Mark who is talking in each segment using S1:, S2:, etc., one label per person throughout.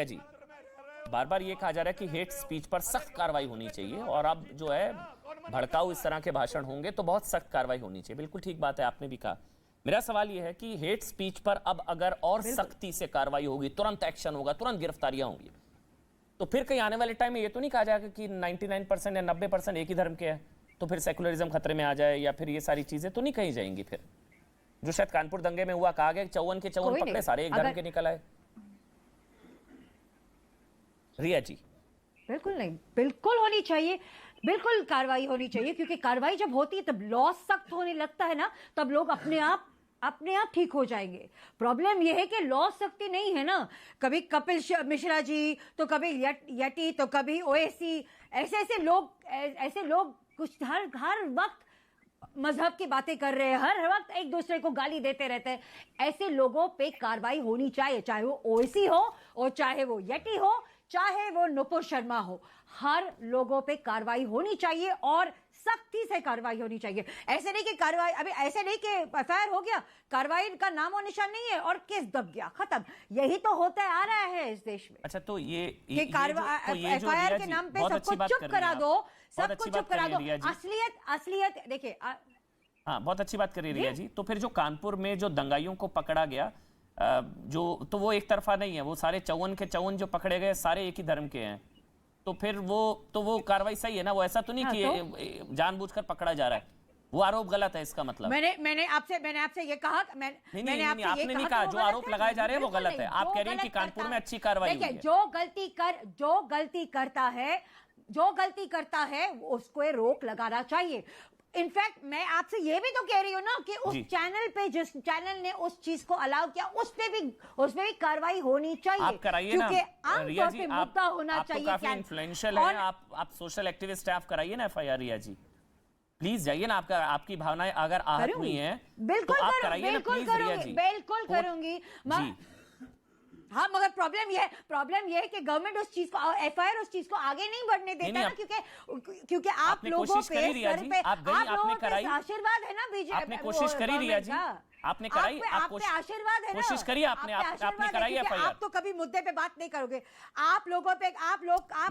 S1: जी बार बार ये कहा जा रहा है कि हेट स्पीच पर सख्त कार्रवाई होनी चाहिए और अब जो है भड़काऊ इस तरह के भाषण होंगे तो बहुत सख्त कार्रवाई होनी चाहिए। बिल्कुल ठीक बात है, आपने भी कहा। मेरा सवाल ये है कि हेट स्पीच पर अब अगर और सख्ती से कार्रवाई होगी, तुरंत एक्शन होगा, तुरंत गिरफ्तारियां होंगी, तो फिर कहीं आने वाले टाइम में ये तो नहीं कहा जाएगा कि 99% या 90% एक ही धर्म के हैं, तो फिर सेकुलरिज्म खतरे में आ जाए या फिर ये सारी चीजें तो नहीं कही जाएंगी। फिर जो शायद कानपुर दंगे में हुआ, कहा गया 54 के 54 पकड़े सारे एक धर्म के निकल आए। रिया जी
S2: बिल्कुल नहीं, बिल्कुल होनी चाहिए, बिल्कुल कार्रवाई होनी चाहिए, क्योंकि कार्रवाई जब होती है तब लॉ सख्त होने लगता है ना, तब लोग अपने आप ठीक हो जाएंगे। प्रॉब्लम यह है कि लॉ सख्ती नहीं है ना, कभी कपिल मिश्रा जी तो कभी यटी तो कभी ओएसी, ऐसे लोग कुछ हर वक्त मजहब की बातें कर रहे हैं, हर वक्त एक दूसरे को गाली देते रहते हैं। ऐसे लोगों पे कार्रवाई होनी चाहिए, चाहे वो ओएसी हो और चाहे वो यटी हो, चाहे वो नुपुर शर्मा हो, हर लोगों पे कार्रवाई होनी चाहिए और सख्ती से कार्रवाई होनी चाहिए। ऐसे नहीं कि कार्रवाई अभी ऐसे नहीं कि एफआईआर हो गया, कार्रवाई का नाम और निशान नहीं है और केस दब गया, खत्म। यही तो होता आ रहा है इस देश में।
S1: अच्छा, तो ये
S2: एफआईआर के नाम पे सबको चुप करा दो, सबको चुप करा दो। असलियत देखिए।
S1: हाँ, बहुत अच्छी बात करी रिया जी। तो फिर जो कानपुर में जो दंगाइयों को पकड़ा गया, जो तो वो एक तरफा नहीं है, वो सारे 54 के 54 जो पकड़े गए सारे एक ही धर्म के हैं, तो फिर वो कार्रवाई सही है ना? वो ऐसा तो नहीं कि जानबूझकर पकड़ा जा रहा है, वो आरोप गलत है इसका मतलब।
S2: मैंने आपसे ये कहा, आपने
S1: नहीं कहा, जो आरोप लगाए जा रहे हैं वो गलत है। आप कह रहे हैं कि कानपुर में अच्छी कार्रवाई हुई है।
S2: जो गलती करता है उसको रोक लगाना चाहिए। इनफैक्ट मैं आपसे ये भी तो कह रही हूँ ना कि उस चैनल पे, जिस चैनल ने उस चीज को अलाउ किया, उसपे भी कार्रवाई होनी चाहिए।
S1: आप कराइए ना रिया जी,
S2: मुद्दा होना चाहिए।
S1: काफी इन्फ्लुएंशियल है, आप सोशल एक्टिविस्ट हैं, आप कराइए ना एफआईआर। रिया जी प्लीज जाइए ना, आपकी भावनाएं अगर आहत हुई हैं
S2: बिल्कुल
S1: तो आप कराइए ना प्लीज रिया जी।
S2: बिल्कुल करूंगी हाँ, मगर प्रॉब्लम यह है कि गवर्नमेंट उस चीज को, एफआईआर उस चीज को आगे नहीं बढ़ने देता ना, क्योंकि आप लोगों पे सर पे आशीर्वाद है ना बीजेपी।
S1: आपने कोशिश करी रिया जी, आपने कराई,
S2: आप पे आशीर्वाद है ना,
S1: कोशिश करी आपने कराई एफआईआर।
S2: आप तो कभी मुद्दे पे बात नहीं करोगे, आप लोगों पे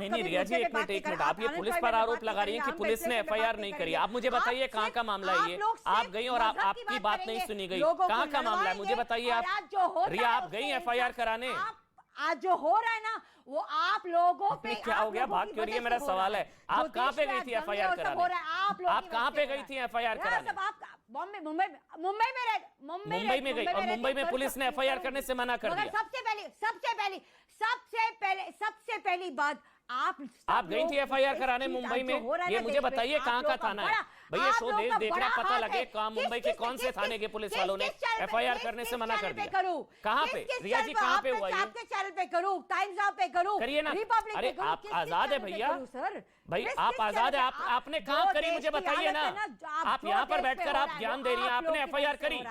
S1: नहीं रिया जी, एक मिनट, आप ये पुलिस पर आरोप लगा रही हैं कि पुलिस ने एफआईआर नहीं करी। आप मुझे बताइए कहाँ का मामला है ये? आप गई और आपकी बात नहीं सुनी गई, कहाँ का मामला है मुझे बताइए आप। रिया, आप गई एफआईआर कराने?
S2: आज जो हो रहा है ना वो आप लोगों पे
S1: क्या हो गया, भाग क्यों रही है? मेरा सवाल है, आप कहाँ पे गई थी एफआईआर कराने? आप कहाँ पे गई थी एफआईआर कराने?
S2: मुंबई में
S1: गई और मुंबई में पुलिस ने एफआईआर करने से मना कर दिया।
S2: सबसे पहली बात, आप
S1: गई थी एफआईआर कराने मुंबई में? ये मुझे बताइए कहाँ का थाना है भैया? शो देख रहा, पता लगे मुंबई के कौन से थाने के पुलिस वालों ने एफआईआर करने से मना कर दिया। कहाँ पे रिया जी, कहाँ पे हुआ ये?
S2: आपके चैनल पे करूं, टाइम्स नाउ पे करूं,
S1: करिए ना। अरे आप आजाद है भैया, भाई आप आजाद है। आपने कहाँ करी मुझे बताइए ना। आप यहाँ पर बैठकर आप ज्ञान दे रही हैं, आपने एफआईआर करी,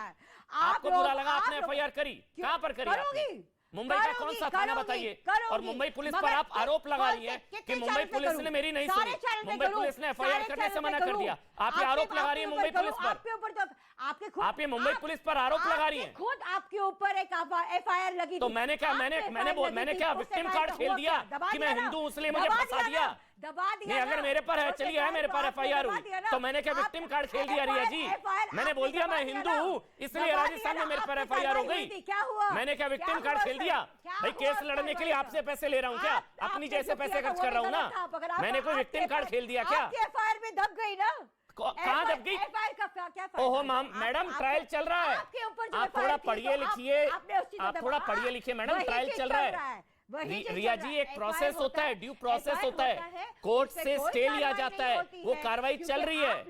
S1: आपको बुरा लगा, आपने एफआईआर करी, कहाँ पर करी? मुंबई का कौन सा थाना बताइए? और मुंबई पुलिस पर आप आरोप लगा रही हैं कि मुंबई पुलिस ने मेरी नहीं सुनी, मुंबई पुलिस ने एफआईआर करने से मना कर दिया। आप ये आरोप लगा रही हैं मुंबई पुलिस पर, आप ये मुंबई पुलिस पर आरोप लगा रही हैं।
S2: खुद आपके ऊपर एक एफआईआर लगी,
S1: तो मैंने क्या विक्टिम कार्ड खेल दिया कि मैं हिंदू हूं इसलिए मुझे फंसा दिया? नहीं, अगर मेरे पर है, चलिए है मेरे पर एफआईआर हुई, तो मैंने क्या विक्टिम कार्ड खेल दिया रिया जी? मैंने बोल दिया मैं हिंदू हूँ इसलिए राजस्थान में मेरे पर एफआईआर हो गई, मैंने क्या विक्टिम कार्ड खेल दिया? भाई केस लड़ने के लिए आपसे पैसे ले रहा हूँ क्या? अपनी जैसे पैसे खर्च कर रहा हूँ ना, मैंने कोई विक्टिम कार्ड खेल दिया क्या?
S2: एफआईआर में दब गई ना,
S1: कहाँ दब गई? ओहो मैडम, ट्रायल चल रहा है, आप थोड़ा पढ़िए लिखिए, आप थोड़ा पढ़िए लिखिए मैडम, ट्रायल चल रहा है। रिया जी, एक प्रोसेस होता है, ड्यू प्रोसेस होता है, कोर्ट से स्टे लिया जाता है, वो कार्रवाई चल रही है।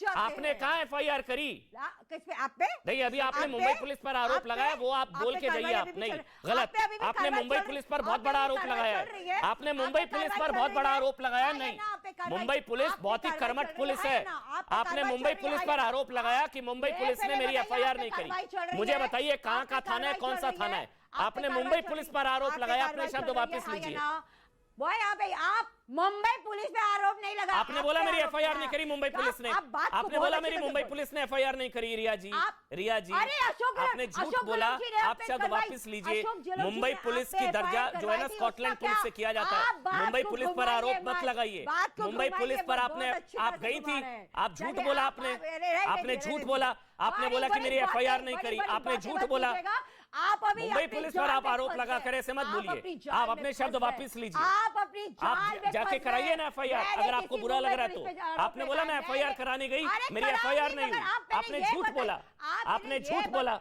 S1: आपने कहा एफआईआर करी?
S2: किस पे? आप पे
S1: नहीं, अभी आपने मुंबई पुलिस पर आरोप लगाया, वो आप बोल के जाइए। आप नहीं, गलत, आपने मुंबई पुलिस पर बहुत बड़ा आरोप लगाया है, आपने मुंबई पुलिस पर बहुत बड़ा आरोप लगाया। नहीं, मुंबई पुलिस बहुत ही कर्मठ पुलिस है, आपने मुंबई पुलिस पर आरोप लगाया कि मुंबई पुलिस ने मेरी एफआईआर नहीं करी। मुझे बताइए कहाँ का थाना है, कौन सा थाना है? आपने मुंबई पुलिस पर आरोप लगाया, अपने शब्द वापस लीजिए।
S2: वो यहाँ पे आप मुंबई पुलिस पे आरोप नहीं लगा,
S1: आपने बोला मेरी एफआईआर नहीं करी मुंबई पुलिस ने, आपने बोला मेरी मुंबई पुलिस ने एफआईआर नहीं करी। रिया जी, रिया जी, आपने झूठ बोला। आप शब्द वापस लीजिए। मुंबई पुलिस की दर्जा जो है ना स्कॉटलैंड पुलिस से किया जाता है। मुंबई पुलिस पर आरोप मत लगाइए। मुंबई पुलिस पर आप गई थी, आप झूठ बोला। आपने झूठ बोला। आपने बोला कि मेरी एफआईआर नहीं करी, आपने झूठ बोला।
S2: आप अभी
S1: मुंबई पुलिस पर आप आरोप लगा कर ऐसे मत बोलिए। आप अपने शब्द वापस लीजिए। आप जाके कराइए ना एफआईआर, अगर आपको बुरा लग रहा है तो। आपने बोला मैं एफआईआर कराने गई, मेरी एफआईआर नहीं हुई। आपने झूठ बोला। आपने झूठ बोला।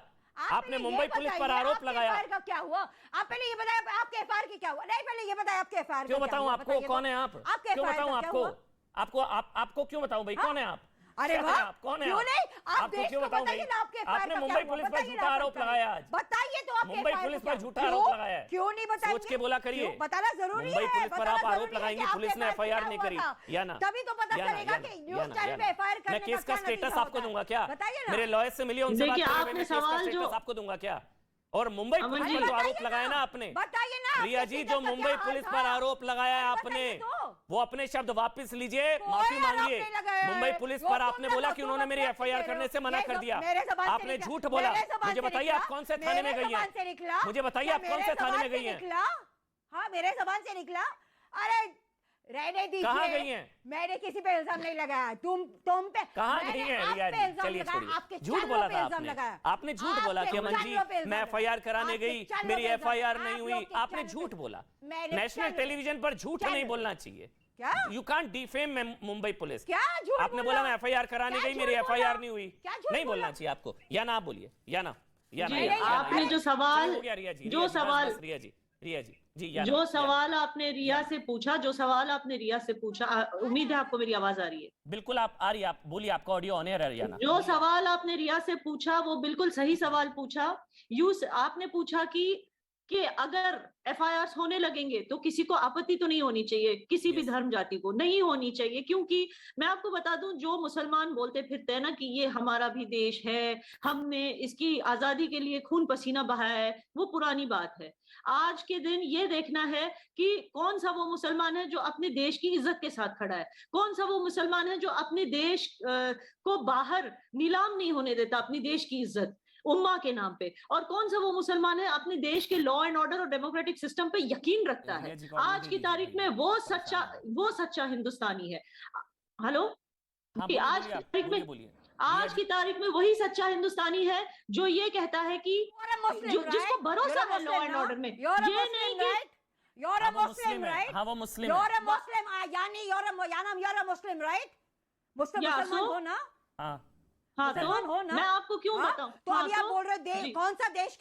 S1: आपने मुंबई पुलिस पर आरोप लगाया।
S2: क्या हुआ? आप पहले ये बताया आपके एफआईआर की क्या हुआ? नहीं, पहले ये बताया आपके एफआईआर
S1: क्यों बताऊं आपको? कौन है आप? क्यों बताऊं आपको? आपको क्यों बताऊं भाई? कौन है आप?
S2: अरे वाह,
S1: कौन है
S2: क्यों नहीं? आप
S1: आपको क्यों बताऊं भाई? आपने मुंबई पुलिस पर झूठा आरोप लगाया आज।
S2: बताइए तो आप
S1: मुंबई पुलिस पर झूठा आरोप लगाया है।
S2: क्यों नहीं बताएंगे?
S1: सोच के बोला करिए।
S2: बताना जरूरी है।
S1: मुंबई पुलिस पर आप आरोप लगाएंगे पुलिस ने एफआईआर नहीं करी, या ना?
S2: तभी तो पता चलेगा कि न्यूज़ चैनल पे एफआईआर करने
S1: मैं केस का स्टेटस आपको दूंगा क्या?
S2: बताइए ना।
S1: मेरे लॉयर से मिलिए, उनसे बात करिए, मैं केस का स्टेटस आपको दूंगा क्या? और मुंबई पुलिस पर जो आरोप लगाया ना आपने,
S2: बताइए ना
S1: रिया जी, जो मुंबई पुलिस पर आरोप लगाया है आपने, वो अपने शब्द वापस लीजिए, माफी मांगिए। मुंबई पुलिस पर आपने बोला कि उन्होंने मेरी एफआईआर करने से मना कर दिया। आपने झूठ बोला। मुझे बताइए आप कौन से थाने में गई हैं? मुझे बताइए आप कौन से थाने में गई हैं?
S2: हाँ, मेरे जबान से निकला। अरे रहने दीजिए।
S1: कहाँ गई हैं?
S2: मैंने किसी पे इल्जाम नहीं लगाया। तुम पे
S1: कहाँ गई हैं रिया जी? चलिए छोड़िए, झूठ बोला था आपने। आपने झूठ बोला कि अमन जी मैं एफआईआर कराने गई, मेरी एफआईआर नहीं हुई। आपने झूठ बोला। नेशनल टेलीविजन पर झूठ नहीं बोलना चाहिए।
S2: क्या?
S1: You can't defame Mumbai police.
S2: क्या झूठ?
S1: आपने बोला मैं एफआईआर कराने गई, मेरी एफआईआर नहीं हुई। नहीं बोलना चाहिए आपको, या ना आप बोलिए, या ना?
S3: आपने जो सवाल जो सवाल आपने रिया से पूछा, उम्मीद है आपको मेरी आवाज आ रही है।
S1: बिल्कुल आप आ रही है, आप बोलिए, आपका ऑडियो ऑन एयर है रिया ना।
S3: जो सवाल आपने रिया से पूछा वो बिल्कुल सही सवाल पूछा। आपने पूछा कि अगर एफआईआर होने लगेंगे तो किसी को आपत्ति तो नहीं होनी चाहिए, किसी भी धर्म जाति को नहीं होनी चाहिए, क्योंकि मैं आपको बता दूं, जो मुसलमान बोलते फिरते हैं ना कि ये हमारा भी देश है, हमने इसकी आजादी के लिए खून पसीना बहाया है, वो पुरानी बात है। आज के दिन ये देखना है कि कौन सा वो मुसलमान है जो अपने देश की इज्जत के साथ खड़ा है, कौन सा वो मुसलमान है जो अपने देश को बाहर नीलाम नहीं होने देता, अपनी देश की इज्जत उम्मा के नाम पे, और कौन सा वो मुसलमान है अपने देश के लॉ एंड ऑर्डर और डेमोक्रेटिक सिस्टम पे यकीन रखता है। आज की तारीख में वो सच्चा हिंदुस्तानी है। हेलो, आज की तारीख में वही सच्चा हिंदुस्तानी है जो ये कहता है कि जिसको भरोसा है लॉ एंड ऑर्डर में, ये नहीं कि
S2: You're a Muslim, right?
S1: हाँ, वो मुस्लिम
S2: You're a Muslim, यानी you're a Muslim, right? मुसलमान हो ना?
S3: हाँ, तो
S2: हो ना?
S3: मैं आपको क्यों बताऊं?
S2: तो अभी आप बोल रहे हो कौन सा देश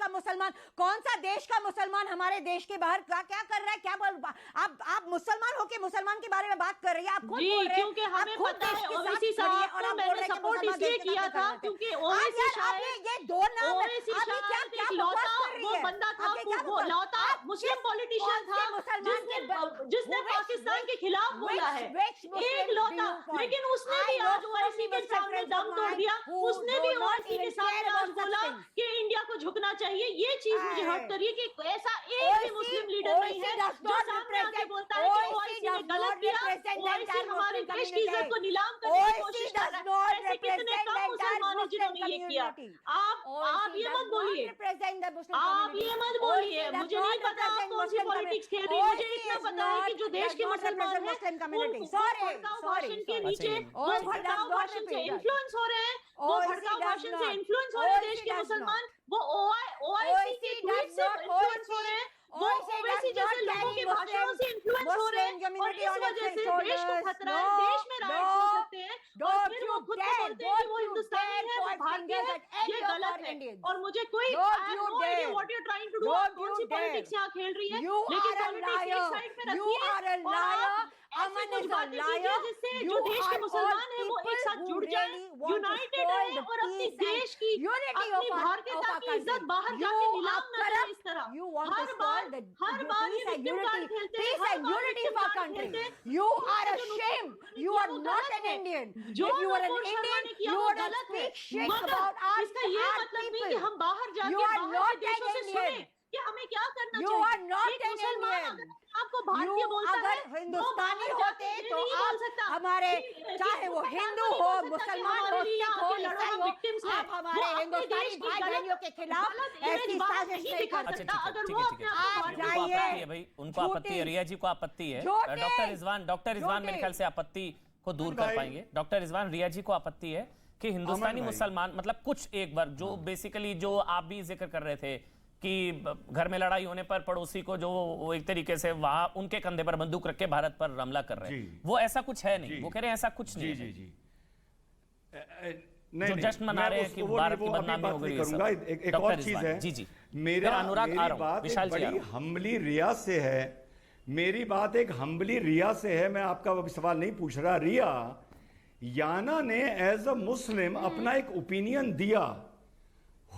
S2: का मुसलमान हमारे देश के बाहर क्या कर रहा है? क्या बोल आप मुसलमान होके मुसलमान के बारे में बात कर रही है? आप खुद बोल रहे हैं,
S3: क्योंकि हमें पता है ओवैसी साहब को मैंने सपोर्ट इसलिए किया था क्योंकि ओवैसी शायद
S2: ये दो नाम है। अभी क्या
S3: लौता वो बंदा था, वो लौता मुस्लिम पॉलिटिशियन था जिसने पाकिस्तान के खिलाफ बोला है, एक लौता। लेकिन उसने भी आज ओवैसी के सामने दम तोड़ दिया, उसने भी ओवैसी के सामने आज बोला कि इंडिया को झुकना चाहिए। ये चीज मुझे हर्ट कर रही है कि ऐसा एक भी मुस्लिम लीडर नहीं है जो सामने आके बोलता है कि ओवैसी ने गलत किया, ओवैसी हमारे देश की इज्जत को नीलाम करने की कोशिश कर रहा है। ऐसे कितने कम मुसलमान हैं जिन्होंने ये किया। आप ये मत बोलिए, मुझे नहीं पता आप कौन सी पॉलिटिक्स खेल रही है। मुझे इतना पता है कि जो देश के मुसलमान हैं भाषण के नीचे भड़काऊ भाषण से इन्फ्लुएंस हो रहे हैं, वो भड़काऊ भाषण से इन्फ्लुएंस हो रहे हैं देश के मुसलमान, वो ओआईसी के ट्वीट से इन्फ्लुएंस हो रहे हैं, वो ओवैसी जैसे लोगों के भाषणों से इन्फ्लुएंस हो रहे हैं, और इस वजह से देश को खतरा है, देश में राइट्स हो सकते हैं, और फिर वो खुद को बोलते हैं कि वो हिंदुस्तानी है, वो भारतीय है। ये गलत है। और मुझे कोई what you trying to do, कौन सी पॉलिटिक्स यहाँ खेल रही है, लेकिन पॉलिटिक्स एक साइड पे रखिए और ऐसी कुछ बातें कीजिए जिससे जो देश के मुसलमान हैं वो एक साथ जुड़ जाए, यूनाइटेड रहे और अपनी देश की, अपनी भारतीयता की इज्जत बाहर जाके नीलाम न करे इस तरह। हर बार ये विक्टिम कार्ड खेलते हैं, हर बार विक्टिम कार्ड खेलते हैं।
S2: You are ashamed. You are not an Indian.
S3: जो
S2: If you are an Indian, you would speak shit about our
S3: इसका ये मतलब नहीं कि हम बाहर जाके
S2: You are
S3: बाहर
S2: not
S3: के देशों
S2: an
S3: से सुने
S2: Indian.
S3: कि हमें क्या करना
S2: You
S3: चाहिए।
S2: are not
S3: एक
S2: an
S3: मुसलमान
S2: Indian.
S3: अगर आपको भारतीय
S2: You
S3: बोलता
S2: अगर
S3: है,
S2: हिंदुस्तानी
S3: वो
S2: होते
S3: बाहर
S2: तो
S3: जाके नहीं बोल
S2: आप
S3: सकता।
S2: हमारे
S3: कि
S2: चाहे वो
S3: मुसलमान
S2: हिंदू
S3: नहीं
S2: हो,
S3: बोल सकता कि
S2: मुसलमान हो,
S3: हमारे लिए
S2: सिख हो,
S3: आके लड़ो,
S2: ईसाई
S3: हम
S2: हो,
S3: victims हैं।
S2: आप
S3: वो
S2: हमारे
S3: अपने
S2: हिंदुस्तानी
S3: देश की
S2: भाई
S3: गलत-
S2: बहनियों के खिलाफ
S3: गलत
S2: ऐसी
S3: image बाहर
S2: साजिश
S3: नहीं
S2: नहीं
S3: दिखा
S2: कर
S1: अच्छा
S3: सकता।
S1: ठीक है
S3: अगर
S1: ठीक
S3: वो
S1: है
S3: अपने
S1: ठीक
S3: आप को
S1: है
S3: भारतीय
S1: उनको
S2: जाइए।
S1: आपत्ति है भाई, उनको आपत्ति है, रिया जी को आपत्ति है।
S2: झूठी।
S1: डॉक्टर रिजवान मेरे ख्याल से आपत्ति को दूर कर पाएंगे। डॉक्टर रिजवान, रिया जी को आपत्ति है कि हिंदुस्तानी मुसलमान मतलब कुछ एक वर्ग जो बेसिकली जो आप भी जिक्र कर रहे थे कि घर में लड़ाई होने पर पड़ोसी को जो वो एक तरीके से वहां उनके कंधे पर बंदूक रख के भारत पर हमला कर रहे हैं, वो ऐसा कुछ है नहीं। वो कह रहे हैं ऐसा कुछ नहीं है। जो जश्न मना रहे हैं कि भारत की बदनामी हो गई है सब।
S4: एक और चीज है
S1: जी जी
S4: मेरा
S1: अनुराग
S4: मेरी
S1: आ रहा हूं,
S4: बात
S1: विशाल
S4: एक
S1: जी आ
S4: बड़ी
S1: रहा हूं।
S4: हम्बली रिया से है। मेरी बात एक हम्बली रिया से है। मैं आपका अभी सवाल नहीं पूछ रहा। रिया, याना ने एज अ मुस्लिम अपना एक ओपिनियन दिया।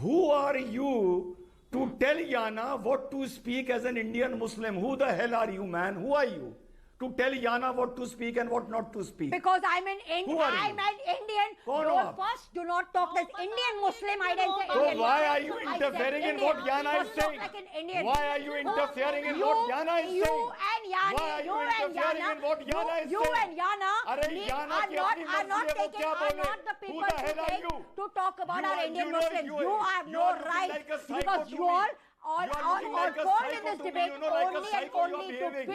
S4: Who are you to tell Yana what to speak as an Indian Muslim? Who the hell are you man? Who are you to tell Yana what to speak and what not to speak?
S2: Because I'm an
S4: Who are you?
S2: I'm an Indian.
S4: कौन हो
S2: Don't
S4: आप?
S2: first do not talk as Indian Muslim. I didn't say
S4: So
S2: Indian
S4: why
S2: Muslim.
S4: are you
S2: I said
S4: interfering in
S2: Indian.
S4: what Yana is
S2: First talk
S4: saying?
S2: like an Indian.
S4: Why are you interfering in what Yana is saying?
S2: You and Yana.
S4: Why are you
S2: You and
S4: interfering
S2: Yana.
S4: in what Yana is
S2: You
S4: saying?
S2: and Yana
S4: अरे Yana
S2: are
S4: की
S2: not
S4: अपनी
S2: are not
S4: मर्जी है, वो
S2: taking
S4: क्या
S2: are
S4: बोले?
S2: not the
S4: Who
S2: people
S4: the
S2: to
S4: hell are
S2: take
S4: you?
S2: to talk about
S4: You
S2: our
S4: are-
S2: Indian
S4: you know,
S2: Muslims.
S4: you-
S2: You have
S4: you
S2: no
S4: are looking
S2: right
S4: like a psycho
S2: because
S4: to
S2: you
S4: me.
S2: all
S4: You are looking like a
S2: called in
S4: psycho
S2: this
S4: to me.
S2: debate
S4: You know, like a
S2: only and
S4: psycho you are
S2: only to
S4: behaving. You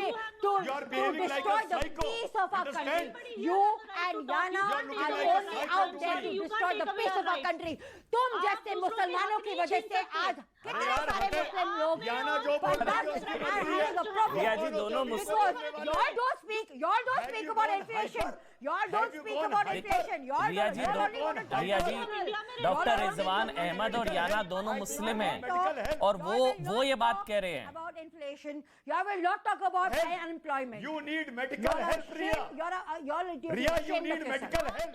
S4: are
S2: to
S4: behaving like
S2: destroy
S4: a
S2: the
S4: psycho.
S2: peace of our
S4: Understand?
S2: country. You and Yana
S4: You are looking
S2: are
S4: like a
S2: only
S4: psycho
S2: out
S4: to
S2: there
S4: me.
S2: to
S3: You
S2: destroy
S3: can't
S2: the
S3: take away
S2: peace
S3: our
S2: of our
S3: rights.
S2: country. तुम
S3: आप
S2: जैसे
S3: दूसरों के
S2: मुसलमानों
S3: हक
S2: की
S3: नहीं
S2: वजह
S3: छीन
S2: से
S3: सकते।
S2: आज कितने
S4: यार,
S2: सारे
S4: हमें-
S2: मुस्लिम लोग
S4: याना जो बोल रही है उसकी मर्जी है।
S1: रिया जी, दोनों
S2: because y'all don't speak
S4: you
S2: about
S4: gone
S2: inflation.
S4: hyper?
S2: Y'all
S4: Have
S2: don't
S4: you
S2: speak
S4: gone
S2: about
S4: hyper?
S2: inflation. Y'all
S1: Riya
S2: don't.
S1: जी
S2: Y'all only want to talk
S1: Riya
S2: about
S1: जी
S2: inflation.
S1: Doctor
S2: Y'all
S1: Rizwan
S2: only
S1: Ahmed और याना दोनों मुस्लिम हैं
S4: Medical health.
S1: और वो ये बात कह रहे हैं।
S2: About inflation. Y'all will not talk about
S4: Health.
S2: unemployment.
S4: You need medical
S2: Y'all are
S4: help, Riya.
S2: ashamed- y'all are
S4: Riya, you
S2: ashamed
S4: need
S2: of yourself.
S4: medical help.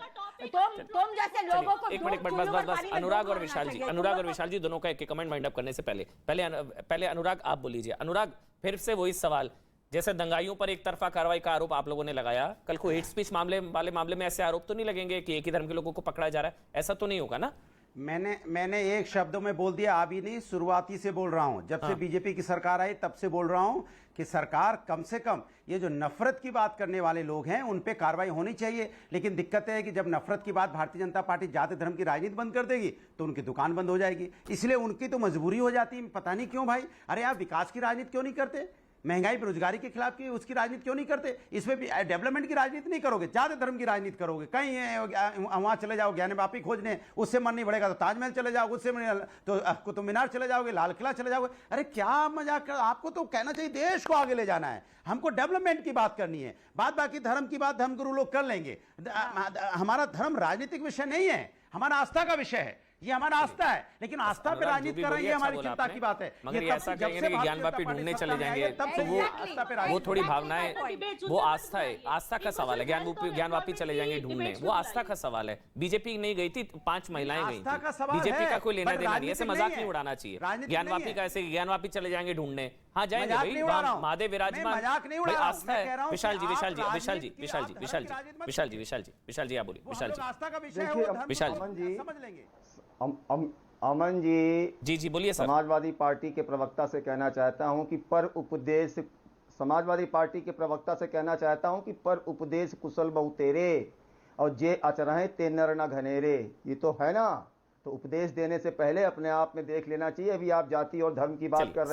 S2: तुम जैसे लोगों को
S1: एक मिनट
S2: चुल्लू
S1: बस
S2: में
S1: बस बस
S2: पानी में
S1: अनुराग
S2: डूब
S1: और
S2: मरना
S1: विशाल जी,
S2: चाहिए।
S1: अनुराग
S2: तुम
S1: और
S2: लोग
S1: विशाल जी दोनों का एक कमेंट वाइंड अप करने से पहले अनुराग आप बोल लीजिए। अनुराग, फिर से वही सवाल, जैसे दंगाइयों पर एक तरफा कार्रवाई का आरोप आप लोगों ने लगाया, कल को हेट स्पीच मामले में ऐसे आरोप तो नहीं लगेंगे कि एक ही धर्म के लोगों को पकड़ा जा रहा है? ऐसा तो नहीं होगा ना?
S5: मैंने एक शब्दों में बोल दिया, अभी नहीं, शुरुआती से बोल रहा हूं। जब से बीजेपी की सरकार आई तब से बोल रहा हूं कि सरकार कम से कम ये जो नफरत की बात करने वाले लोग हैं उन पे कार्रवाई होनी चाहिए। लेकिन दिक्कत है कि जब नफरत की बात भारतीय जनता पार्टी जाति धर्म की राजनीति बंद कर देगी तो उनकी दुकान बंद हो जाएगी। इसलिए उनकी तो मजबूरी हो जाती है। पता नहीं क्यों भाई, अरे आप विकास की राजनीति क्यों नहीं करते? महंगाई बेरोजगारी के खिलाफ की उसकी राजनीति क्यों नहीं करते? इसमें भी डेवलपमेंट की राजनीति नहीं करोगे, जाति धर्म की राजनीति करोगे। कहीं वहां चले जाओ ज्ञान वापी खोजने, उससे मन नहीं बढ़ेगा तो ताजमहल चले जाओगे, उससे मन तो कुतुब मीनार चले जाओगे, लाल किला चले जाओगे। अरे क्या मजाक कर, आपको तो कहना चाहिए देश को आगे ले जाना है, हमको डेवलपमेंट की बात करनी है। बाकी धर्म की बात धर्मगुरु लोग कर लेंगे। हमारा धर्म राजनीतिक विषय नहीं है, हमारा आस्था का विषय है। ये हमारा आस्था है, लेकिन आस्था पे राजनीति कर रही है, हमारी चिंता की बात है।
S1: मगर ये ऐसा कहेंगे कि ज्ञान वापी ढूंढने चले जाएंगे तो वो थोड़ी भावनाएं, वो आस्था है, आस्था का सवाल है। ज्ञान वापी चले जाएंगे ढूंढने, वो आस्था का सवाल है। बीजेपी नहीं गई थी, 5 महिलाएं गई थी, बीजेपी का कोई लेना देना नहीं, ऐसे मजाक नहीं उड़ाना चाहिए। ज्ञान वापी का ऐसे ज्ञान वापी चले जाएंगे ढूंढने, हाँ जाएंगे भाई, महादेव विराजमान, आस्था है। विशाल जी आप बोलिए। विशाल जी
S5: आस्था का विषय है,
S1: विशाल जी
S5: समझ लेंगे।
S6: अमन जी
S1: जी बोलिए सर।
S6: समाजवादी पार्टी के प्रवक्ता से कहना चाहता हूं कि पर उपदेश कुशल बहु तेरे और जे अचरहे ते नर न घनेरे, ये तो है ना। तो उपदेश देने से पहले अपने आप में देख लेना चाहिए। अभी आप जाति और धर्म की बात कर रहे हैं।